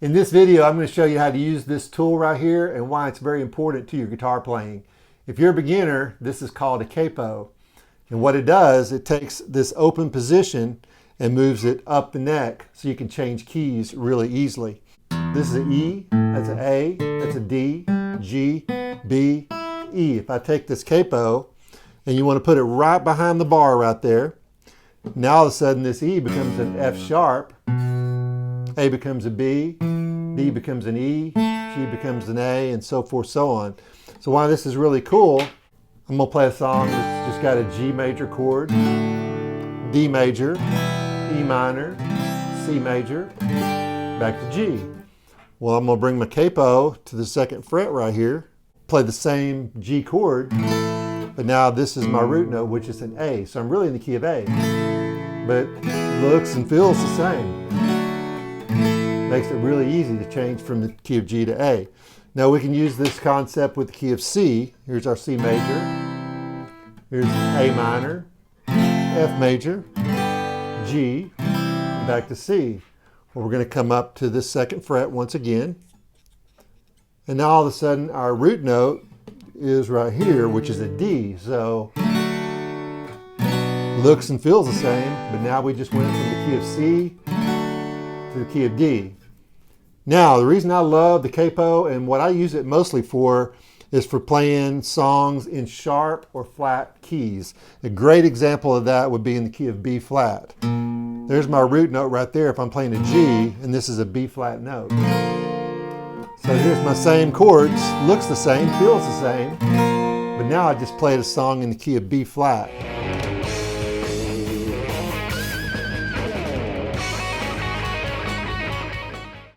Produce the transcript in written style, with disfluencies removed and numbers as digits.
In this video, I'm going to show you how to use this tool right here and why it's very important to your guitar playing. If you're a beginner, this is called a CAPO. And what it does, it takes this open position and moves it up the neck so you can change keys really easily. This is an E, that's an A, that's a D, G, B, E. If I take this CAPO and you want to put it right behind the bar right there, now all of a sudden this E becomes an F sharp, A becomes a B, B becomes an E, G becomes an A, and so forth, so on. So why this is really cool, I'm going to play a song that's just got a G major chord, D major, E minor, C major, back to G. Well, I'm going to bring my capo to the second fret right here, play the same G chord, but now this is my root note, which is an A. So I'm really in the key of A, but looks and feels the same. Makes it really easy to change from the key of G to A. Now we can use this concept with the key of C. Here's our C major. Here's A minor, F major, G, and back to C. Well, we're going to come up to this second fret once again. And now all of a sudden our root note is right here, which is a D. So looks and feels the same, but now we just went from the key of C to the key of D. Now, the reason I love the capo and what I use it mostly for is for playing songs in sharp or flat keys. A great example of that would be in the key of B flat. There's my root note right there if I'm playing a G, and this is a B flat note. So here's my same chords, looks the same, feels the same, but now I just played a song in the key of B flat.